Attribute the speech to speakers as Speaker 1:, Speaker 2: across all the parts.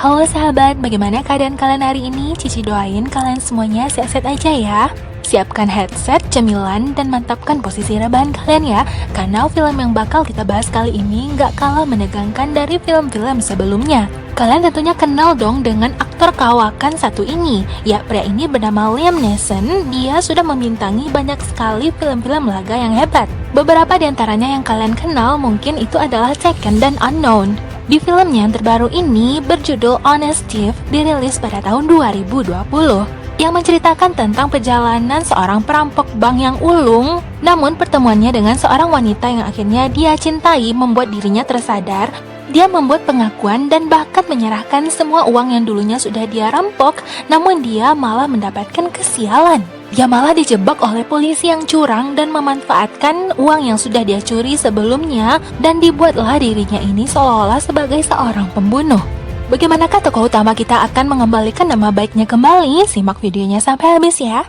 Speaker 1: Halo sahabat, bagaimana keadaan kalian hari ini? Cici doain kalian semuanya sehat-sehat aja ya. Siapkan headset, cemilan, dan mantapkan posisi rebahan kalian ya. Karena film yang bakal kita bahas kali ini nggak kalah menegangkan dari film-film sebelumnya. Kalian tentunya kenal dong dengan aktor kawakan satu ini. Ya, pria ini bernama Liam Neeson. Dia sudah membintangi banyak sekali film-film laga yang hebat. Beberapa di antaranya yang kalian kenal mungkin itu adalah Taken dan Unknown. Di filmnya yang terbaru ini berjudul Honest Thief dirilis pada tahun 2020 yang menceritakan tentang perjalanan seorang perampok bank yang ulung, namun pertemuannya dengan seorang wanita yang akhirnya dia cintai membuat dirinya tersadar. Dia membuat pengakuan dan bahkan menyerahkan semua uang yang dulunya sudah dia rampok, namun dia malah mendapatkan kesialan. Dia malah dijebak oleh polisi yang curang dan memanfaatkan uang yang sudah dia curi sebelumnya, dan dibuatlah dirinya ini seolah-olah sebagai seorang pembunuh. Bagaimanakah tokoh utama kita akan mengembalikan nama baiknya kembali? Simak videonya sampai habis ya.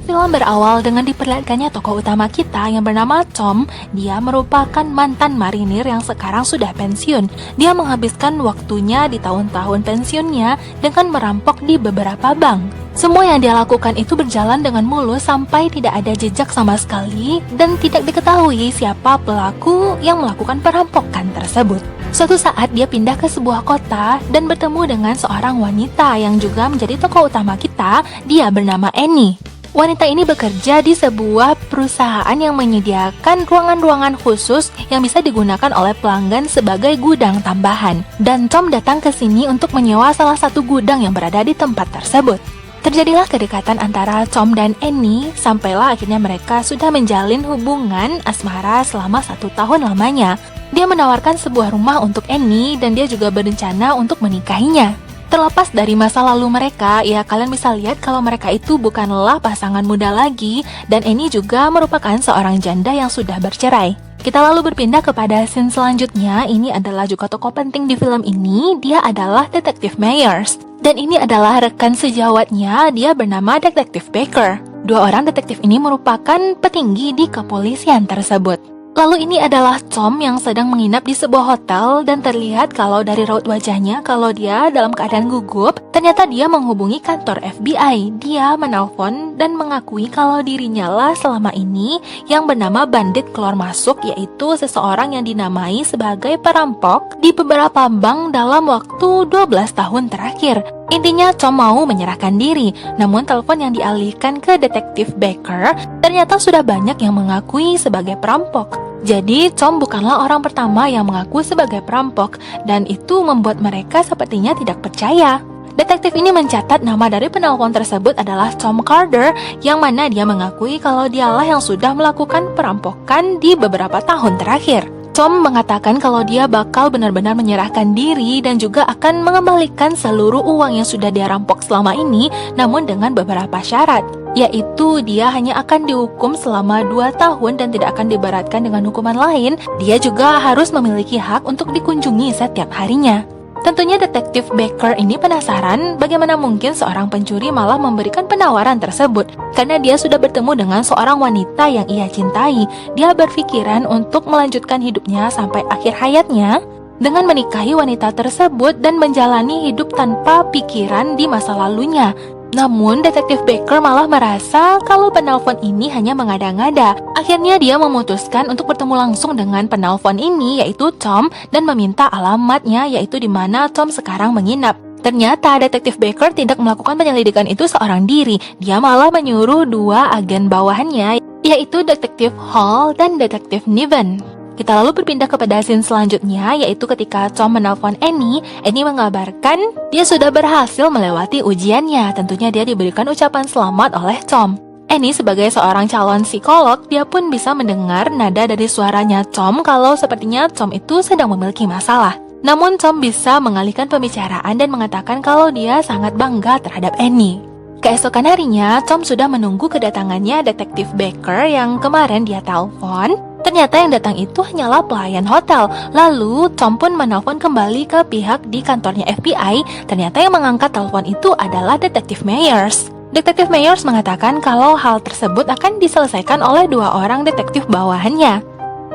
Speaker 1: Film berawal dengan diperlihatkannya tokoh utama kita yang bernama Tom. Dia merupakan mantan marinir yang sekarang sudah pensiun. Dia menghabiskan waktunya di tahun-tahun pensiunnya dengan merampok di beberapa bank. Semua yang dia lakukan itu berjalan dengan mulus sampai tidak ada jejak sama sekali dan tidak diketahui siapa pelaku yang melakukan perampokan tersebut. Suatu saat dia pindah ke sebuah kota dan bertemu dengan seorang wanita yang juga menjadi tokoh utama kita. Dia bernama Annie. Wanita ini bekerja di sebuah perusahaan yang menyediakan ruangan-ruangan khusus yang bisa digunakan oleh pelanggan sebagai gudang tambahan. Dan Tom datang ke sini untuk menyewa salah satu gudang yang berada di tempat tersebut. Terjadilah kedekatan antara Tom dan Annie, sampailah akhirnya mereka sudah menjalin hubungan asmara selama 1 tahun lamanya. Dia menawarkan sebuah rumah untuk Annie dan dia juga berencana untuk menikahinya. Terlepas dari masa lalu mereka, ya kalian bisa lihat kalau mereka itu bukanlah pasangan muda lagi, dan Annie juga merupakan seorang janda yang sudah bercerai. Kita lalu berpindah kepada scene selanjutnya. Ini adalah juga tokoh penting di film ini. Dia adalah Detektif Myers. Dan ini adalah rekan sejawatnya, dia bernama Detektif Baker. Dua orang detektif ini merupakan petinggi di kepolisian tersebut. Lalu ini adalah Tom yang sedang menginap di sebuah hotel dan terlihat kalau dari raut wajahnya kalau dia dalam keadaan gugup. Ternyata dia menghubungi kantor FBI. Dia menelpon dan mengakui kalau dirinya lah selama ini yang bernama bandit keluar masuk, yaitu seseorang yang dinamai sebagai perampok di beberapa bank dalam waktu 12 tahun terakhir. Intinya Tom mau menyerahkan diri, namun telepon yang dialihkan ke Detektif Baker ternyata sudah banyak yang mengakui sebagai perampok. Jadi Tom bukanlah orang pertama yang mengaku sebagai perampok, dan itu membuat mereka sepertinya tidak percaya. Detektif ini mencatat nama dari penelpon tersebut adalah Tom Carter, yang mana dia mengakui kalau dialah yang sudah melakukan perampokan di beberapa tahun terakhir. Tom mengatakan kalau dia bakal benar-benar menyerahkan diri dan juga akan mengembalikan seluruh uang yang sudah dia rampok selama ini, namun dengan beberapa syarat, yaitu dia hanya akan dihukum selama 2 tahun dan tidak akan diberatkan dengan hukuman lain. Dia juga harus memiliki hak untuk dikunjungi setiap harinya. Tentunya Detektif Baker ini penasaran bagaimana mungkin seorang pencuri malah memberikan penawaran tersebut. Karena dia sudah bertemu dengan seorang wanita yang ia cintai, dia berpikiran untuk melanjutkan hidupnya sampai akhir hayatnya dengan menikahi wanita tersebut dan menjalani hidup tanpa pikiran di masa lalunya. Namun Detektif Baker malah merasa kalau penelpon ini hanya mengada-ngada. Akhirnya dia memutuskan untuk bertemu langsung dengan penelpon ini, yaitu Tom, dan meminta alamatnya, yaitu di mana Tom sekarang menginap. Ternyata Detektif Baker tidak melakukan penyelidikan itu seorang diri. Dia malah menyuruh 2 agen bawahannya, yaitu Detektif Hall dan Detektif Niven. Kita lalu berpindah kepada scene selanjutnya, yaitu ketika Tom menelpon Annie. Annie mengabarkan dia sudah berhasil melewati ujiannya. Tentunya dia diberikan ucapan selamat oleh Tom. Annie sebagai seorang calon psikolog, dia pun bisa mendengar nada dari suaranya Tom kalau sepertinya Tom itu sedang memiliki masalah. Namun Tom bisa mengalihkan pembicaraan dan mengatakan kalau dia sangat bangga terhadap Annie. Keesokan harinya, Tom sudah menunggu kedatangannya Detektif Baker yang kemarin dia telepon. Ternyata yang datang itu hanyalah pelayan hotel. Lalu Tom pun menelpon kembali ke pihak di kantornya FBI. Ternyata yang mengangkat telepon itu adalah Detektif Myers. Detektif Meyers mengatakan kalau hal tersebut akan diselesaikan oleh 2 orang detektif bawahannya.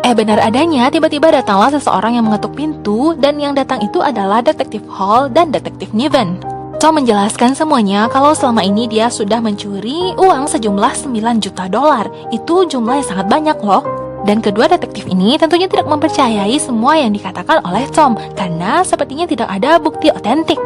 Speaker 1: Benar adanya, tiba-tiba datanglah seseorang yang mengetuk pintu, dan yang datang itu adalah Detektif Hall dan Detektif Niven. Tom menjelaskan semuanya kalau selama ini dia sudah mencuri uang sejumlah 9 juta dolar. Itu jumlah yang sangat banyak loh. Dan kedua detektif ini tentunya tidak mempercayai semua yang dikatakan oleh Tom, karena sepertinya tidak ada bukti otentik.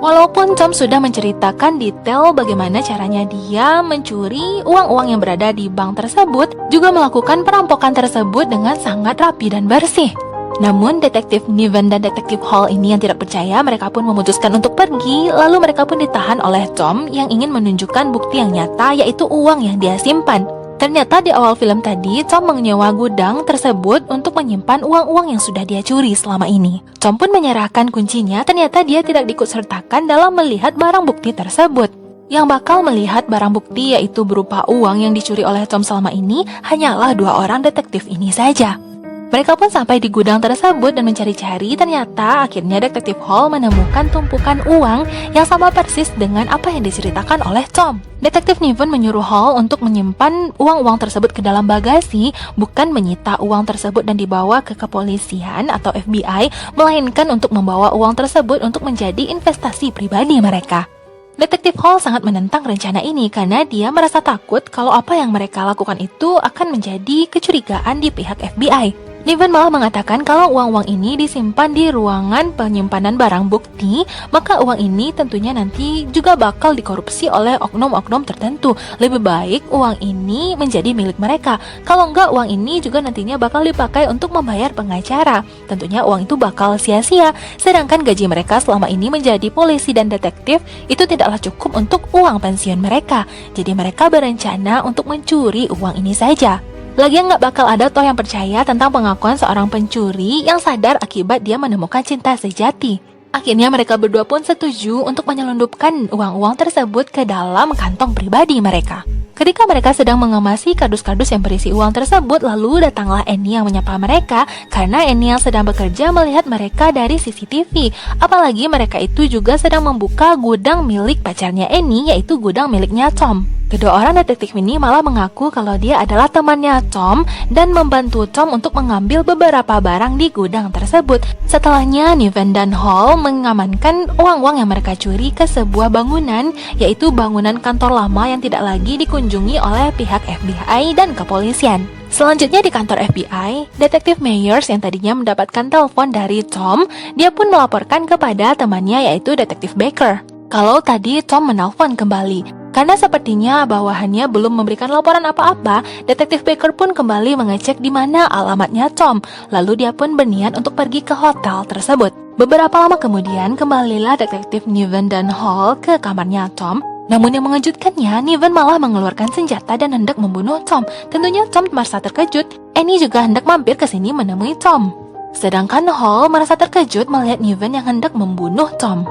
Speaker 1: Walaupun Tom sudah menceritakan detail bagaimana caranya dia mencuri uang-uang yang berada di bank tersebut, juga melakukan perampokan tersebut dengan sangat rapi dan bersih. Namun detektif Niven dan detektif Hall ini yang tidak percaya, mereka pun memutuskan untuk pergi, lalu mereka pun ditahan oleh Tom yang ingin menunjukkan bukti yang nyata, yaitu uang yang dia simpan. Ternyata di awal film tadi, Tom menyewa gudang tersebut untuk menyimpan uang-uang yang sudah dia curi selama ini. Tom pun menyerahkan kuncinya, ternyata dia tidak diikutsertakan dalam melihat barang bukti tersebut. Yang bakal melihat barang bukti yaitu berupa uang yang dicuri oleh Tom selama ini hanyalah 2 orang detektif ini saja. Mereka pun sampai di gudang tersebut dan mencari-cari, ternyata akhirnya detektif Hall menemukan tumpukan uang yang sama persis dengan apa yang diceritakan oleh Tom. Detektif Niven menyuruh Hall untuk menyimpan uang-uang tersebut ke dalam bagasi, bukan menyita uang tersebut dan dibawa ke kepolisian atau FBI, melainkan untuk membawa uang tersebut untuk menjadi investasi pribadi mereka. Detektif Hall sangat menentang rencana ini karena dia merasa takut kalau apa yang mereka lakukan itu akan menjadi kecurigaan di pihak FBI. Niven malah mengatakan kalau uang-uang ini disimpan di ruangan penyimpanan barang bukti, maka uang ini tentunya nanti juga bakal dikorupsi oleh oknum-oknum tertentu. Lebih baik uang ini menjadi milik mereka. Kalau enggak, uang ini juga nantinya bakal dipakai untuk membayar pengacara. Tentunya uang itu bakal sia-sia, sedangkan gaji mereka selama ini menjadi polisi dan detektif itu tidaklah cukup untuk uang pensiun mereka. Jadi mereka berencana untuk mencuri uang ini saja. Lagian nggak bakal ada toh yang percaya tentang pengakuan seorang pencuri yang sadar akibat dia menemukan cinta sejati. Akhirnya mereka berdua pun setuju untuk menyelundupkan uang-uang tersebut ke dalam kantong pribadi mereka. Ketika mereka sedang mengemasi kardus-kardus yang berisi uang tersebut, lalu datanglah Annie yang menyapa mereka karena Annie yang sedang bekerja melihat mereka dari CCTV. Apalagi mereka itu juga sedang membuka gudang milik pacarnya Annie, yaitu gudang miliknya Tom. Kedua orang detektif ini malah mengaku kalau dia adalah temannya Tom dan membantu Tom untuk mengambil beberapa barang di gudang tersebut. Setelahnya, Niven dan Hall mengamankan uang-uang yang mereka curi ke sebuah bangunan, yaitu bangunan kantor lama yang tidak lagi dikunjungi oleh pihak FBI dan kepolisian. Selanjutnya di kantor FBI, Detektif Meyers yang tadinya mendapatkan telepon dari Tom, dia pun melaporkan kepada temannya yaitu Detektif Baker kalau tadi Tom menelpon kembali. Karena sepertinya bawahannya belum memberikan laporan apa-apa, Detektif Baker pun kembali mengecek di mana alamatnya Tom. Lalu dia pun berniat untuk pergi ke hotel tersebut. Beberapa lama kemudian, kembalilah Detektif Niven dan Hall ke kamarnya Tom. Namun yang mengejutkannya, Niven malah mengeluarkan senjata dan hendak membunuh Tom. Tentunya Tom merasa terkejut. Annie juga hendak mampir ke sini menemui Tom. Sedangkan Hall merasa terkejut melihat Niven yang hendak membunuh Tom.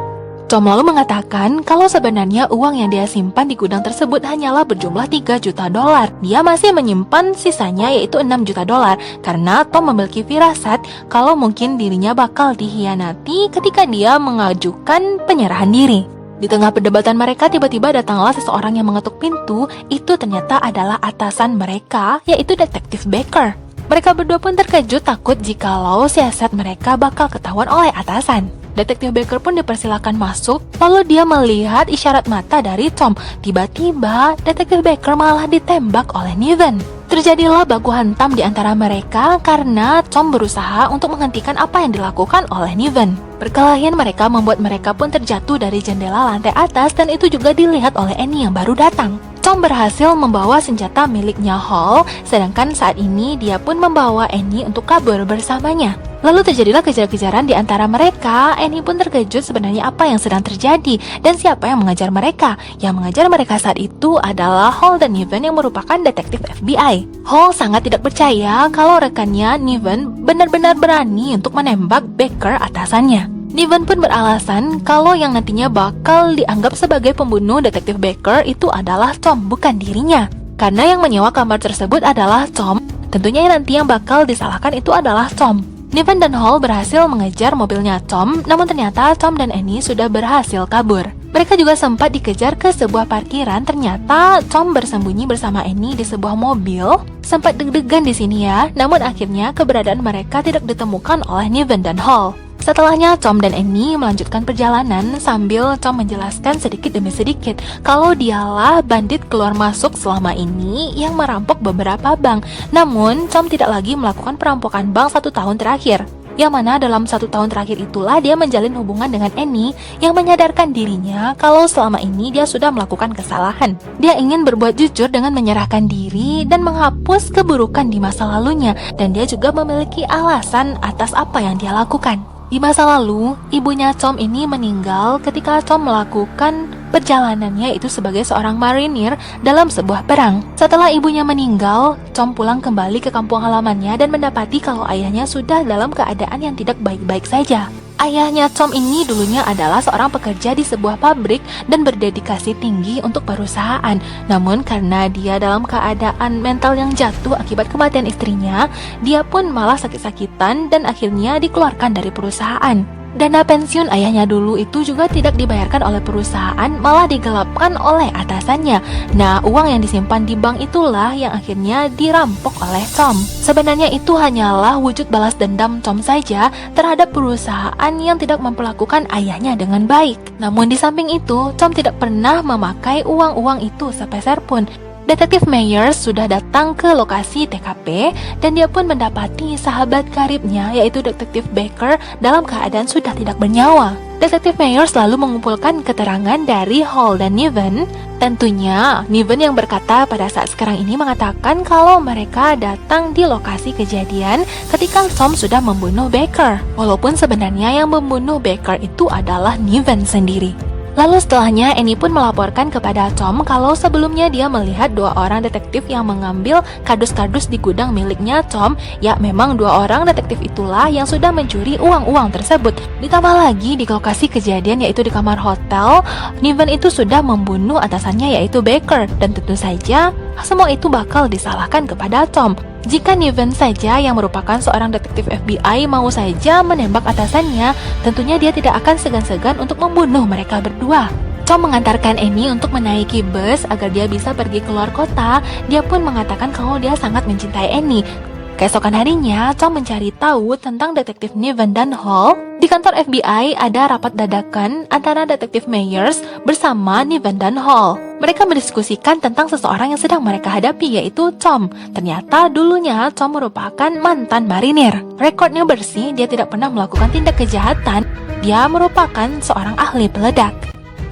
Speaker 1: Tom lalu mengatakan kalau sebenarnya uang yang dia simpan di gudang tersebut hanyalah berjumlah 3 juta dolar. Dia masih menyimpan sisanya yaitu 6 juta dolar karena Tom memiliki firasat kalau mungkin dirinya bakal dihianati ketika dia mengajukan penyerahan diri. Di tengah perdebatan mereka, tiba-tiba datanglah seseorang yang mengetuk pintu. Itu ternyata adalah atasan mereka, yaitu Detektif Baker. Mereka berdua pun terkejut takut jikalau siasat mereka bakal ketahuan oleh atasan. Detektif Baker pun dipersilakan masuk, lalu dia melihat isyarat mata dari Tom. Tiba-tiba, Detektif Baker malah ditembak oleh Niven. Terjadilah baku hantam di antara mereka karena Tom berusaha untuk menghentikan apa yang dilakukan oleh Niven. Perkelahian mereka membuat mereka pun terjatuh dari jendela lantai atas dan itu juga dilihat oleh Annie yang baru datang. Tom berhasil membawa senjata miliknya Hall, sedangkan saat ini dia pun membawa Annie untuk kabur bersamanya. Lalu terjadilah kejar-kejaran di antara mereka. Annie pun terkejut sebenarnya apa yang sedang terjadi dan siapa yang mengajar mereka. Yang mengajar mereka saat itu adalah Hall dan Niven yang merupakan detektif FBI. Hall sangat tidak percaya kalau rekannya Niven benar-benar berani untuk menembak Baker atasannya. Niven pun beralasan kalau yang nantinya bakal dianggap sebagai pembunuh detektif Baker itu adalah Tom, bukan dirinya. Karena yang menyewa kamar tersebut adalah Tom, tentunya nanti yang bakal disalahkan itu adalah Tom. Niven dan Hall berhasil mengejar mobilnya Tom, namun ternyata Tom dan Annie sudah berhasil kabur. Mereka juga sempat dikejar ke sebuah parkiran. Ternyata Tom bersembunyi bersama Annie di sebuah mobil. Sempat deg-degan di sini ya, namun akhirnya keberadaan mereka tidak ditemukan oleh Niven dan Hall. Setelahnya Tom dan Annie melanjutkan perjalanan sambil Tom menjelaskan sedikit demi sedikit kalau dialah bandit keluar masuk selama ini yang merampok beberapa bank. Namun Tom tidak lagi melakukan perampokan bank 1 tahun terakhir. Yang mana dalam 1 tahun terakhir itulah dia menjalin hubungan dengan Annie yang menyadarkan dirinya kalau selama ini dia sudah melakukan kesalahan. Dia ingin berbuat jujur dengan menyerahkan diri dan menghapus keburukan di masa lalunya, dan dia juga memiliki alasan atas apa yang dia lakukan. Di masa lalu, ibunya Tom ini meninggal ketika Tom melakukan perjalanannya itu sebagai seorang marinir dalam sebuah perang. Setelah ibunya meninggal, Tom pulang kembali ke kampung halamannya dan mendapati kalau ayahnya sudah dalam keadaan yang tidak baik-baik saja. Ayahnya Tom ini dulunya adalah seorang pekerja di sebuah pabrik dan berdedikasi tinggi untuk perusahaan. Namun karena dia dalam keadaan mental yang jatuh akibat kematian istrinya, dia pun malah sakit-sakitan dan akhirnya dikeluarkan dari perusahaan. Dana pensiun ayahnya dulu itu juga tidak dibayarkan oleh perusahaan, malah digelapkan oleh atasannya. Nah, uang yang disimpan di bank itulah yang akhirnya dirampok oleh Tom. Sebenarnya itu hanyalah wujud balas dendam Tom saja terhadap perusahaan yang tidak memperlakukan ayahnya dengan baik. Namun di samping itu, Tom tidak pernah memakai uang-uang itu sepeser pun. Detektif Myers sudah datang ke lokasi TKP dan dia pun mendapati sahabat karibnya yaitu Detektif Baker dalam keadaan sudah tidak bernyawa. Detektif Myers lalu mengumpulkan keterangan dari Hall dan Niven. Tentunya Niven yang berkata pada saat sekarang ini mengatakan kalau mereka datang di lokasi kejadian ketika Tom sudah membunuh Baker, walaupun sebenarnya yang membunuh Baker itu adalah Niven sendiri. Lalu setelahnya Annie pun melaporkan kepada Tom kalau sebelumnya dia melihat 2 orang detektif yang mengambil kardus-kardus di gudang miliknya Tom. Ya, memang 2 orang detektif itulah yang sudah mencuri uang-uang tersebut. Ditambah lagi di lokasi kejadian yaitu di kamar hotel, Niven itu sudah membunuh atasannya yaitu Baker. Dan tentu saja semua itu bakal disalahkan kepada Tom. Jika Niven saja yang merupakan seorang detektif FBI mau saja menembak atasannya, tentunya dia tidak akan segan-segan untuk membunuh mereka berdua. Tom mengantarkan Annie untuk menaiki bus agar dia bisa pergi keluar kota. Dia pun mengatakan kalau dia sangat mencintai Annie. Keesokan harinya, Tom mencari tahu tentang detektif Niven dan Hall. Di kantor FBI ada rapat dadakan antara detektif Myers bersama Niven dan Hall. Mereka mendiskusikan tentang seseorang yang sedang mereka hadapi yaitu Tom. Ternyata dulunya Tom merupakan mantan marinir. Rekodnya bersih, dia tidak pernah melakukan tindak kejahatan. Dia merupakan seorang ahli peledak.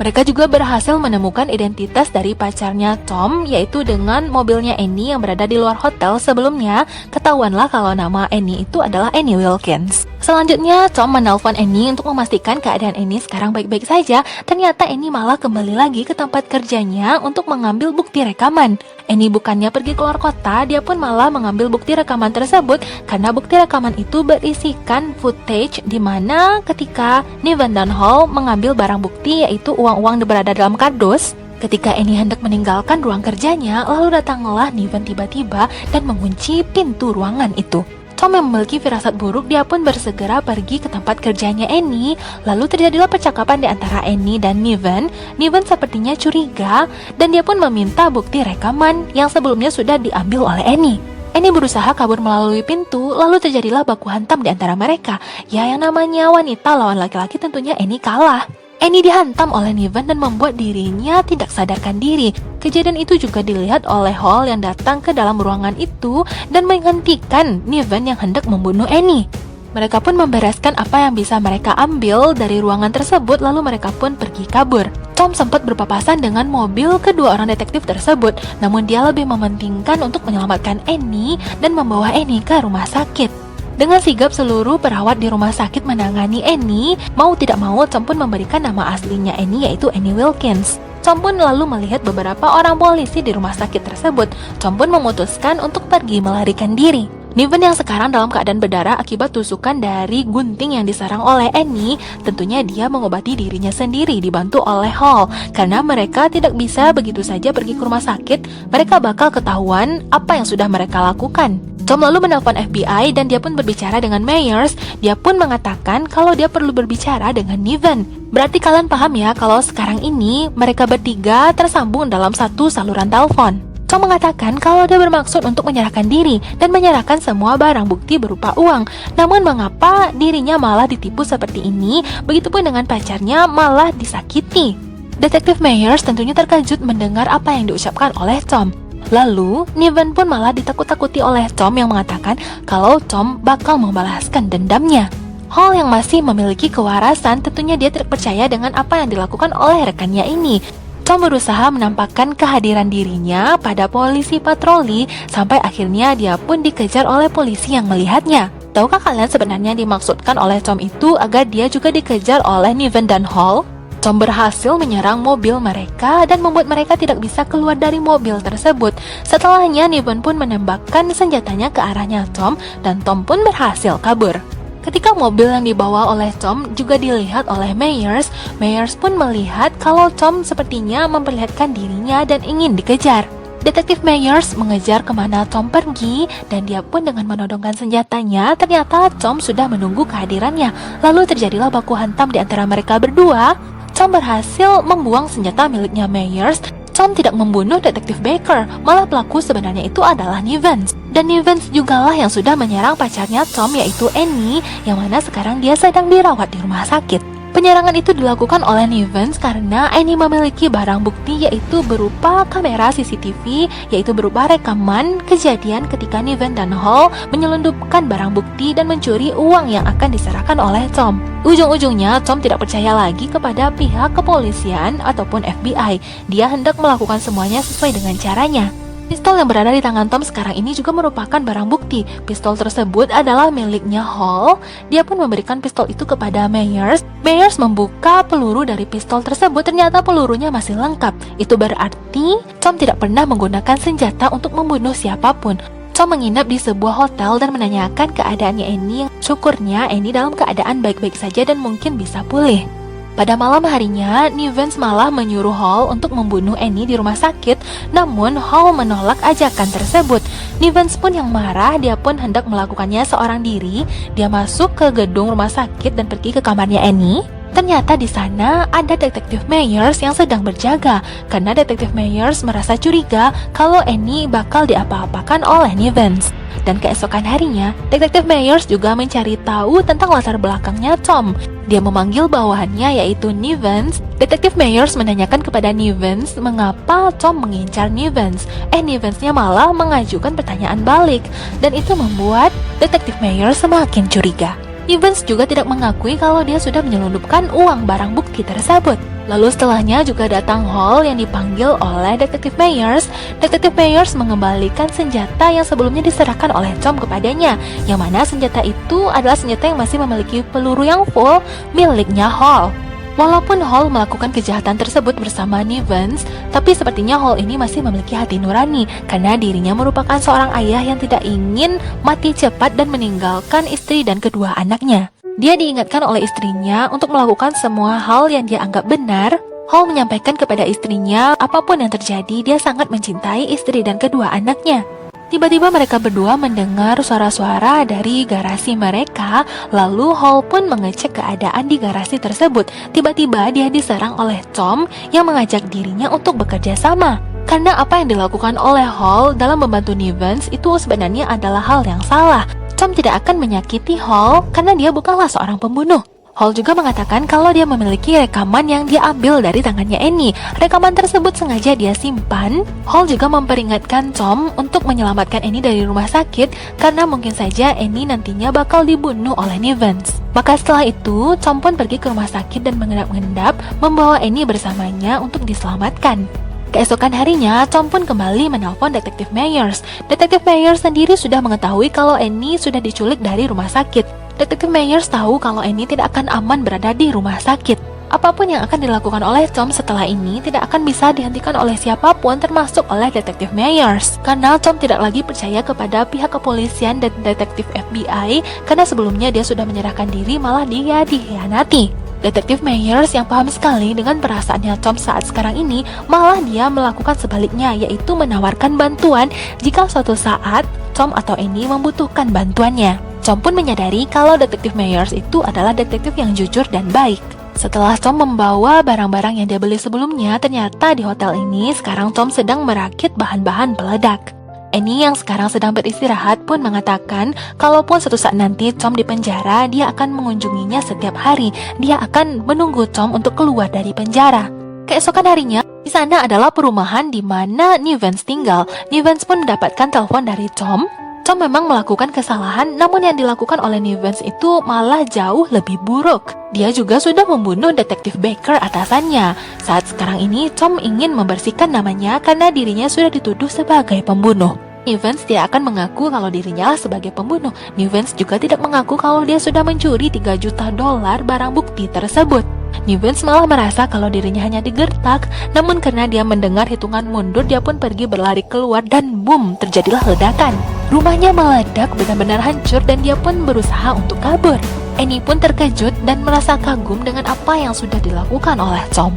Speaker 1: Mereka juga berhasil menemukan identitas dari pacarnya Tom, yaitu dengan mobilnya Annie yang berada di luar hotel sebelumnya. Ketahuanlah kalau nama Annie itu adalah Annie Wilkins. Selanjutnya, Tom menelpon Annie untuk memastikan keadaan Annie sekarang baik-baik saja. Ternyata Annie malah kembali lagi ke tempat kerjanya untuk mengambil bukti rekaman. Annie bukannya pergi keluar kota, dia pun malah mengambil bukti rekaman tersebut karena bukti rekaman itu berisikan footage di mana ketika Niven dan Hall mengambil barang bukti yaitu uang-uang berada dalam kardus. Ketika Annie hendak meninggalkan ruang kerjanya, lalu datanglah Niven tiba-tiba dan mengunci pintu ruangan itu. Tom yang memiliki firasat buruk, dia pun bersegera pergi ke tempat kerjanya Annie. Lalu terjadilah percakapan di antara Annie dan Niven. Niven sepertinya curiga dan dia pun meminta bukti rekaman yang sebelumnya sudah diambil oleh Annie. Annie berusaha kabur melalui pintu, lalu terjadilah baku hantam di antara mereka. Ya, yang namanya wanita lawan laki-laki tentunya Annie kalah. Annie dihantam oleh Niven dan membuat dirinya tidak sadarkan diri. Kejadian itu juga dilihat oleh Hall yang datang ke dalam ruangan itu dan menghentikan Niven yang hendak membunuh Annie. Mereka pun membereskan apa yang bisa mereka ambil dari ruangan tersebut, lalu mereka pun pergi kabur. Tom sempat berpapasan dengan mobil kedua orang detektif tersebut, namun dia lebih mementingkan untuk menyelamatkan Annie dan membawa Annie ke rumah sakit. Dengan sigap seluruh perawat di rumah sakit menangani Annie, mau tidak mau Tom pun memberikan nama aslinya Annie yaitu Annie Wilkins. Tom pun lalu melihat beberapa orang polisi di rumah sakit tersebut. Tom pun memutuskan untuk pergi melarikan diri. Niven yang sekarang dalam keadaan berdarah akibat tusukan dari gunting yang disarang oleh Annie, tentunya dia mengobati dirinya sendiri dibantu oleh Hall. Karena mereka tidak bisa begitu saja pergi ke rumah sakit, mereka bakal ketahuan apa yang sudah mereka lakukan. Tom lalu menelpon FBI dan dia pun berbicara dengan Myers. Dia pun mengatakan kalau dia perlu berbicara dengan Niven. Berarti kalian paham ya kalau sekarang ini mereka bertiga tersambung dalam satu saluran telepon. Tom mengatakan kalau dia bermaksud untuk menyerahkan diri dan menyerahkan semua barang bukti berupa uang. Namun mengapa dirinya malah ditipu seperti ini, begitupun dengan pacarnya malah disakiti. Detektif Myers tentunya terkejut mendengar apa yang diucapkan oleh Tom. Lalu, Niven pun malah ditakut-takuti oleh Tom yang mengatakan kalau Tom bakal membalaskan dendamnya. Hall yang masih memiliki kewarasan tentunya dia tidak percaya dengan apa yang dilakukan oleh rekannya ini. Tom berusaha menampakkan kehadiran dirinya pada polisi patroli sampai akhirnya dia pun dikejar oleh polisi yang melihatnya. Tahukah kalian sebenarnya dimaksudkan oleh Tom itu agar dia juga dikejar oleh Niven dan Hall? Tom berhasil menyerang mobil mereka dan membuat mereka tidak bisa keluar dari mobil tersebut. Setelahnya, Niven pun menembakkan senjatanya ke arahnya Tom dan Tom pun berhasil kabur. Ketika mobil yang dibawa oleh Tom juga dilihat oleh Myers, Myers pun melihat kalau Tom sepertinya memperlihatkan dirinya dan ingin dikejar. Detektif Myers mengejar kemana Tom pergi dan dia pun dengan menodongkan senjatanya, ternyata Tom sudah menunggu kehadirannya. Lalu terjadilah baku hantam di antara mereka berdua. Tom berhasil membuang senjata miliknya Myers. Tom tidak membunuh Detektif Baker, malah pelaku sebenarnya itu adalah Nivens. Dan Nivens jugalah yang sudah menyerang pacarnya Tom, yaitu Annie, yang mana sekarang dia sedang dirawat di rumah sakit. Penyerangan itu dilakukan oleh Nivens karena Annie memiliki barang bukti yaitu berupa kamera CCTV, yaitu berupa rekaman kejadian ketika Niven dan Hall menyelundupkan barang bukti dan mencuri uang yang akan diserahkan oleh Tom. Ujung-ujungnya Tom tidak percaya lagi kepada pihak kepolisian ataupun FBI. Dia hendak melakukan semuanya sesuai dengan caranya. Pistol yang berada di tangan Tom sekarang ini juga merupakan barang bukti. Pistol tersebut adalah miliknya Hall. Dia pun memberikan pistol itu kepada Myers. Myers membuka peluru dari pistol tersebut, ternyata pelurunya masih lengkap. Itu berarti Tom tidak pernah menggunakan senjata untuk membunuh siapapun. Tom menginap di sebuah hotel dan menanyakan keadaannya Annie. Syukurnya Annie dalam keadaan baik-baik saja dan mungkin bisa pulih. Pada malam harinya, Nivens malah menyuruh Hall untuk membunuh Annie di rumah sakit, namun Hall menolak ajakan tersebut. Nivens pun yang marah, dia pun hendak melakukannya seorang diri. Dia masuk ke gedung rumah sakit dan pergi ke kamarnya Annie. Ternyata di sana ada Detektif Myers yang sedang berjaga, karena Detektif Myers merasa curiga kalau Annie bakal diapa-apakan oleh Nivens. Dan keesokan harinya, Detektif Myers juga mencari tahu tentang latar belakangnya Tom. Dia memanggil bawahannya yaitu Nivens. Detektif Myers menanyakan kepada Nivens mengapa Tom mengincar Nivens. Nivensnya malah mengajukan pertanyaan balik, dan itu membuat Detektif Myers semakin curiga. Nivens juga tidak mengakui kalau dia sudah menyelundupkan uang barang bukti tersebut. Lalu setelahnya juga datang Hall yang dipanggil oleh Detektif Myers. Detektif Myers mengembalikan senjata yang sebelumnya diserahkan oleh Tom kepadanya, yang mana senjata itu adalah senjata yang masih memiliki peluru yang full miliknya Hall. Walaupun Hall melakukan kejahatan tersebut bersama Nivens, tapi sepertinya Hall ini masih memiliki hati nurani karena dirinya merupakan seorang ayah yang tidak ingin mati cepat dan meninggalkan istri dan kedua anaknya. Dia diingatkan oleh istrinya untuk melakukan semua hal yang dia anggap benar. Hall menyampaikan kepada istrinya apapun yang terjadi, dia sangat mencintai istri dan kedua anaknya. Tiba-tiba mereka berdua mendengar suara-suara dari garasi mereka. Lalu Hall pun mengecek keadaan di garasi tersebut. Tiba-tiba dia diserang oleh Tom yang mengajak dirinya untuk bekerja sama. Karena apa yang dilakukan oleh Hall dalam membantu Nivens itu sebenarnya adalah hal yang salah. Tom tidak akan menyakiti Hall karena dia bukanlah seorang pembunuh. Hall juga mengatakan kalau dia memiliki rekaman yang dia ambil dari tangannya Annie. Rekaman tersebut sengaja dia simpan. Hall juga memperingatkan Tom untuk menyelamatkan Annie dari rumah sakit karena mungkin saja Annie nantinya bakal dibunuh oleh Nivens. Maka setelah itu, Tom pun pergi ke rumah sakit dan mengendap-endap membawa Annie bersamanya untuk diselamatkan. Keesokan harinya, Tom pun kembali menelpon Detektif Myers. Detektif Myers sendiri sudah mengetahui kalau Annie sudah diculik dari rumah sakit. Detektif Myers tahu kalau Annie tidak akan aman berada di rumah sakit. Apapun yang akan dilakukan oleh Tom setelah ini tidak akan bisa dihentikan oleh siapapun termasuk oleh Detektif Myers. Karena Tom tidak lagi percaya kepada pihak kepolisian dan Detektif FBI karena sebelumnya dia sudah menyerahkan diri malah dia dikhianati. Detektif Myers yang paham sekali dengan perasaannya Tom saat sekarang ini, malah dia melakukan sebaliknya, yaitu menawarkan bantuan jika suatu saat Tom atau Annie membutuhkan bantuannya. Tom pun menyadari kalau detektif Meyers itu adalah detektif yang jujur dan baik. Setelah Tom membawa barang-barang yang dia beli sebelumnya, ternyata di hotel ini sekarang Tom sedang merakit bahan-bahan peledak. Annie yang sekarang sedang beristirahat pun mengatakan kalaupun suatu saat nanti Tom di penjara, dia akan mengunjunginya setiap hari. Dia akan menunggu Tom untuk keluar dari penjara. Keesokan harinya, di sana adalah perumahan di mana Nivens tinggal. Nivens pun mendapatkan telepon dari Tom. Tom memang melakukan kesalahan, namun yang dilakukan oleh Nivens itu malah jauh lebih buruk. Dia juga sudah membunuh detektif Baker atasannya. Saat sekarang ini, Tom ingin membersihkan namanya karena dirinya sudah dituduh sebagai pembunuh. Nivens tidak akan mengaku kalau dirinya sebagai pembunuh. Nivens juga tidak mengaku kalau dia sudah mencuri $3 juta barang bukti tersebut. Nivens malah merasa kalau dirinya hanya digertak, namun karena dia mendengar hitungan mundur, dia pun pergi berlari keluar dan boom, terjadilah ledakan. Rumahnya meledak benar-benar hancur dan dia pun berusaha untuk kabur. Annie pun terkejut dan merasa kagum dengan apa yang sudah dilakukan oleh Tom.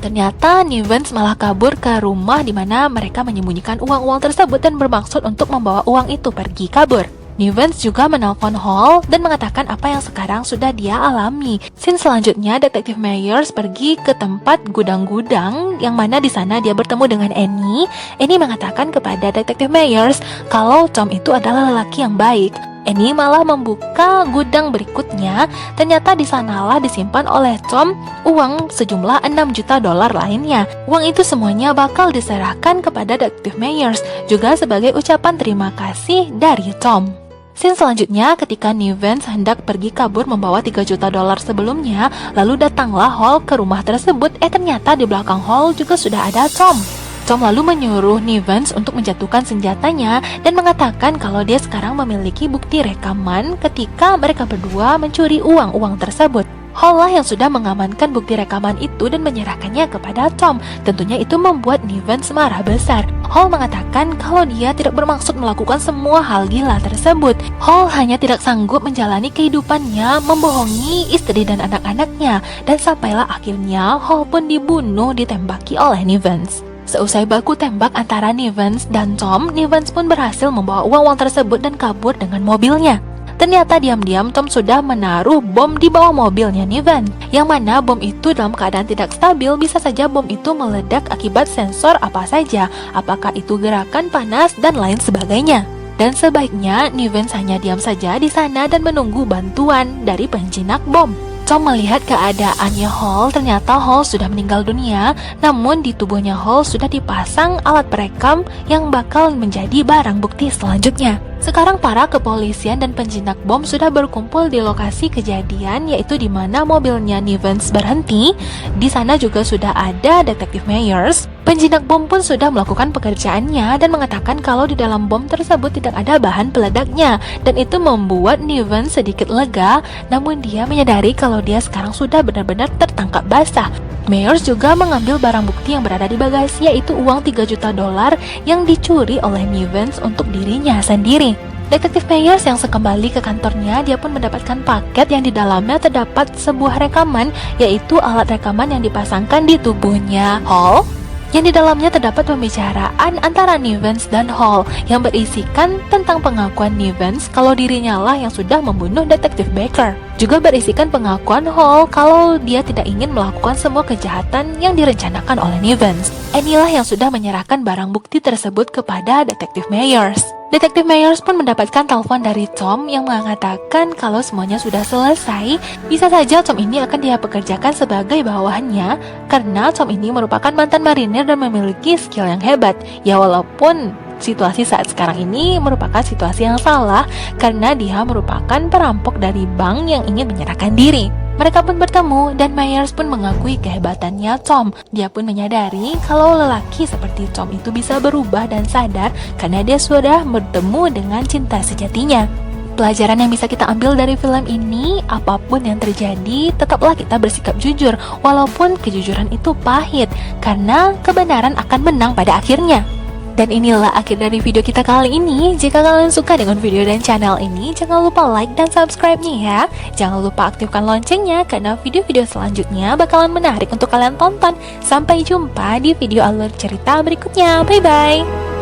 Speaker 1: Ternyata Nivens malah kabur ke rumah di mana mereka menyembunyikan uang-uang tersebut dan bermaksud untuk membawa uang itu pergi kabur. Nivens juga menelpon Hall dan mengatakan apa yang sekarang sudah dia alami. Scene selanjutnya, detektif Meyers pergi ke tempat gudang-gudang yang mana di sana dia bertemu dengan Annie. Annie mengatakan kepada detektif Meyers kalau Tom itu adalah lelaki yang baik. Annie malah membuka gudang berikutnya. Ternyata di sanalah disimpan oleh Tom uang sejumlah $6 juta lainnya. Uang itu semuanya bakal diserahkan kepada detektif Meyers, juga sebagai ucapan terima kasih dari Tom. Scene selanjutnya, ketika Nivens hendak pergi kabur membawa $3 juta sebelumnya, lalu datanglah Hall ke rumah tersebut. Ternyata di belakang Hall juga sudah ada Tom. Tom lalu menyuruh Nivens untuk menjatuhkan senjatanya dan mengatakan kalau dia sekarang memiliki bukti rekaman ketika mereka berdua mencuri uang-uang tersebut. Hall lah yang sudah mengamankan bukti rekaman itu dan menyerahkannya kepada Tom. Tentunya itu membuat Nivens marah besar. Hall mengatakan kalau dia tidak bermaksud melakukan semua hal gila tersebut. Hall hanya tidak sanggup menjalani kehidupannya, membohongi istri dan anak-anaknya. Dan sampailah akhirnya Hall pun dibunuh, ditembaki oleh Nivens. Seusai baku tembak antara Nivens dan Tom, Nivens pun berhasil membawa uang-uang tersebut dan kabur dengan mobilnya. Ternyata diam-diam Tom sudah menaruh bom di bawah mobilnya Nivens, yang mana bom itu dalam keadaan tidak stabil. Bisa saja bom itu meledak akibat sensor apa saja, apakah itu gerakan panas dan lain sebagainya. Dan sebaiknya Nivens hanya diam saja di sana dan menunggu bantuan dari penjinak bom. Tom melihat keadaannya Hall, ternyata Hall sudah meninggal dunia, namun di tubuhnya Hall sudah dipasang alat perekam yang bakal menjadi barang bukti selanjutnya. Sekarang para kepolisian dan penjinak bom sudah berkumpul di lokasi kejadian, yaitu di mana mobilnya Nivens berhenti. Di sana juga sudah ada detektif Meyers. Penjinak bom pun sudah melakukan pekerjaannya dan mengatakan kalau di dalam bom tersebut tidak ada bahan peledaknya, dan itu membuat Nivens sedikit lega, namun dia menyadari kalau dia sekarang sudah benar-benar tertangkap basah. Meyers juga mengambil barang bukti yang berada di bagasi, yaitu uang $3 juta yang dicuri oleh Nivens untuk dirinya sendiri. Detektif Meyers yang sekembali ke kantornya, dia pun mendapatkan paket yang di dalamnya terdapat sebuah rekaman, yaitu alat rekaman yang dipasangkan di tubuhnya Hall, yang di dalamnya terdapat pembicaraan antara Nivens dan Hall yang berisikan tentang pengakuan Nivens kalau dirinya lah yang sudah membunuh detektif Baker. Juga berisikan pengakuan Hall kalau dia tidak ingin melakukan semua kejahatan yang direncanakan oleh Nivens. Inilah yang sudah menyerahkan barang bukti tersebut kepada detektif Meyers. Detektif Meyers pun mendapatkan telepon dari Tom yang mengatakan kalau semuanya sudah selesai. Bisa saja Tom ini akan dia pekerjakan sebagai bawahannya karena Tom ini merupakan mantan marinir dan memiliki skill yang hebat. Ya walaupun situasi saat sekarang ini merupakan situasi yang salah karena dia merupakan perampok dari bank yang ingin menyerahkan diri. Mereka pun bertemu dan Meyers pun mengakui kehebatannya Tom. Dia pun menyadari kalau lelaki seperti Tom itu bisa berubah dan sadar karena dia sudah bertemu dengan cinta sejatinya. Pelajaran yang bisa kita ambil dari film ini, apapun yang terjadi, tetaplah kita bersikap jujur walaupun kejujuran itu pahit karena kebenaran akan menang pada akhirnya. Dan inilah akhir dari video kita kali ini. Jika kalian suka dengan video dan channel ini, jangan lupa like dan subscribe-nya ya. Jangan lupa aktifkan loncengnya karena video-video selanjutnya bakalan menarik untuk kalian tonton. Sampai jumpa di video alur cerita berikutnya. Bye-bye.